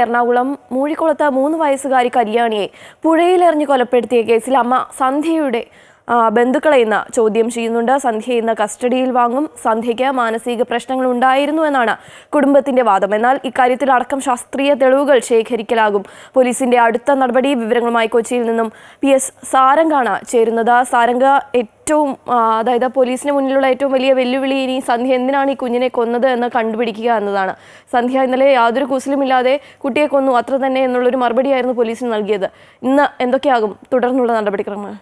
എറണാകുളം മൂഴിക്കുളത്ത് 3 വയസ്സുകാരി കല്യാണിയെ പുഴയിലെറിഞ്ഞ് കൊലപ്പെടുത്തിയ കേസിൽ അമ്മ സന്ധ്യയുടെ ബന്ധുക്കളെ ഇന്ന് ചോദ്യം ചെയ്യുന്നുണ്ട്. സന്ധ്യ ഇന്ന് കസ്റ്റഡിയിൽ വാങ്ങും. സന്ധ്യയ്ക്ക് മാനസിക പ്രശ്നങ്ങൾ ഉണ്ടായിരുന്നു എന്നാണ് കുടുംബത്തിന്റെ വാദം. എന്നാൽ ഇക്കാര്യത്തിൽ അടക്കം ശാസ്ത്രീയ തെളിവുകൾ ശേഖരിക്കലാകും പോലീസിന്റെ അടുത്ത നടപടി. വിവരങ്ങളുമായി കൊച്ചിയിൽ നിന്നും PS സാരംഗാണ് ചേരുന്നത്. സാരംഗ, അതായത് പോലീസിന് മുന്നിലുള്ള ഏറ്റവും വലിയ വെല്ലുവിളി ഇനി സന്ധ്യ എന്തിനാണ് ഈ കുഞ്ഞിനെ കൊന്നത് എന്ന് കണ്ടുപിടിക്കുക എന്നതാണ്. സന്ധ്യ ഇന്നലെ യാതൊരു കൂസലുമില്ലാതെ കുട്ടിയെ കൊന്നു, അത്ര തന്നെ എന്നുള്ളൊരു മറുപടിയായിരുന്നു പോലീസിന് നൽകിയത്. ഇന്ന് എന്തൊക്കെയാകും തുടർന്നുള്ള നടപടിക്രമങ്ങൾ?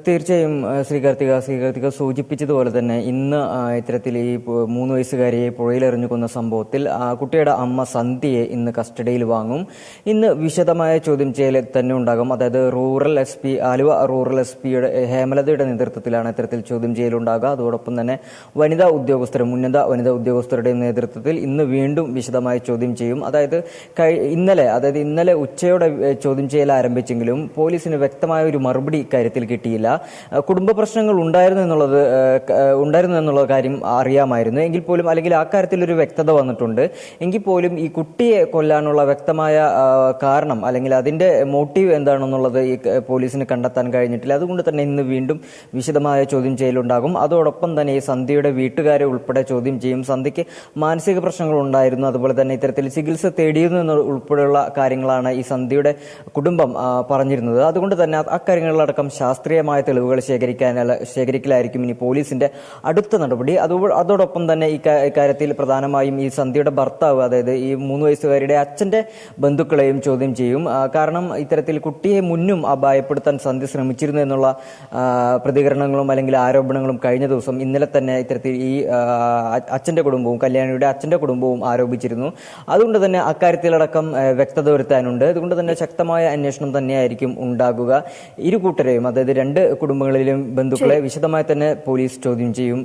തീർച്ചയായും ശ്രീകാർത്തിക സൂചിപ്പിച്ചതുപോലെ തന്നെ ഇന്ന് ഇത്തരത്തിൽ ഈ 3 വയസ്സുകാരിയെ പുഴയിലെറിഞ്ഞു കൊന്ന സംഭവത്തിൽ കുട്ടിയുടെ അമ്മ സന്ധ്യയെ ഇന്ന് കസ്റ്റഡിയിൽ വാങ്ങും. ഇന്ന് വിശദമായ ചോദ്യം ചെയ്യൽ തന്നെ ഉണ്ടാകും. അതായത് ആലുവ റൂറൽ SP ഹേമലതയുടെ നേതൃത്വത്തിലാണ് ഇത്തരത്തിൽ ചോദ്യം ചെയ്യലുണ്ടാകുക. അതോടൊപ്പം തന്നെ ഉന്നത വനിതാ ഉദ്യോഗസ്ഥരുടെ നേതൃത്വത്തിൽ ഇന്ന് വീണ്ടും വിശദമായ ചോദ്യം ചെയ്യും. അതായത് ഇന്നലെ ഉച്ചയോടെ ചോദ്യം ചെയ്യൽ ആരംഭിച്ചെങ്കിലും പോലീസിന് വ്യക്തമായ ഒരു മറുപടി ഇക്കാര്യത്തിൽ കിട്ടിയില്ല. കുടുംബ പ്രശ്നങ്ങൾ ഉണ്ടായിരുന്നു എന്നുള്ള കാര്യം അറിയാമായിരുന്നു എങ്കിൽ പോലും, അല്ലെങ്കിൽ ആ കാര്യത്തിൽ ഒരു വ്യക്തത വന്നിട്ടുണ്ട് എങ്കിൽ പോലും ഈ കുട്ടിയെ കൊല്ലാനുള്ള വ്യക്തമായ കാരണം അല്ലെങ്കിൽ അതിന്റെ മോട്ടീവ് എന്താണെന്നുള്ളത് ഈ പോലീസിന് കണ്ടെത്താൻ കഴിഞ്ഞിട്ടില്ല. അതുകൊണ്ട് തന്നെ ഇന്ന് വീണ്ടും വിശദമായ ചോദ്യം ചെയ്യലുണ്ടാകും. അതോടൊപ്പം തന്നെ ഈ സന്ധ്യയുടെ വീട്ടുകാരെ ഉൾപ്പെടെ ചോദ്യം ചെയ്യും. സന്ധ്യയ്ക്ക് മാനസിക പ്രശ്നങ്ങൾ ഉണ്ടായിരുന്നു, അതുപോലെ തന്നെ ഇത്തരത്തിൽ ചികിത്സ തേടിയിരുന്നു ഉൾപ്പെടെയുള്ള കാര്യങ്ങളാണ് ഈ സന്ധ്യയുടെ കുടുംബം പറഞ്ഞിരുന്നത്. അതുകൊണ്ട് തന്നെ അക്കാര്യങ്ങളിലടക്കം ശാസ്ത്രീയമായ തെളിവുകൾ ശേഖരിക്കലായിരിക്കും ഇനി പോലീസിന്റെ അടുത്ത നടപടി. അതോടൊപ്പം തന്നെ ഇക്കാര്യത്തിൽ പ്രധാനമായും ഈ സന്ധ്യയുടെ ഭർത്താവ്, അതായത് ഈ 3 വയസ്സുകാരിയുടെ അച്ഛന്റെ ബന്ധുക്കളെയും ചോദ്യം ചെയ്യും. കാരണം ഇത്തരത്തിൽ കുട്ടിയെ മുന്നും ഭയപ്പെടുത്താൻ സന്ധ്യ ശ്രമിച്ചിരുന്നു എന്നുള്ള പ്രതികരണങ്ങളും അല്ലെങ്കിൽ ആരോപണങ്ങളും കഴിഞ്ഞ ദിവസം ഇന്നലെ തന്നെ ഇത്തരത്തിൽ ഈ അച്ഛന്റെ കുടുംബവും, കല്യാണിയുടെ അച്ഛന്റെ കുടുംബവും ആരോപിച്ചിരുന്നു. അതുകൊണ്ട് തന്നെ അക്കാര്യത്തിലടക്കം വ്യക്തത വരുത്താനുണ്ട്. അതുകൊണ്ട് തന്നെ ശക്തമായ അന്വേഷണം തന്നെയായിരിക്കും ഉണ്ടാകുക. ഇരു കൂട്ടരെയും, അതായത് 2 കുടുംബങ്ങളിലും ബന്ധുക്കളെ വിശദമായി തന്നെ പോലീസ് ചോദ്യം ചെയ്യും.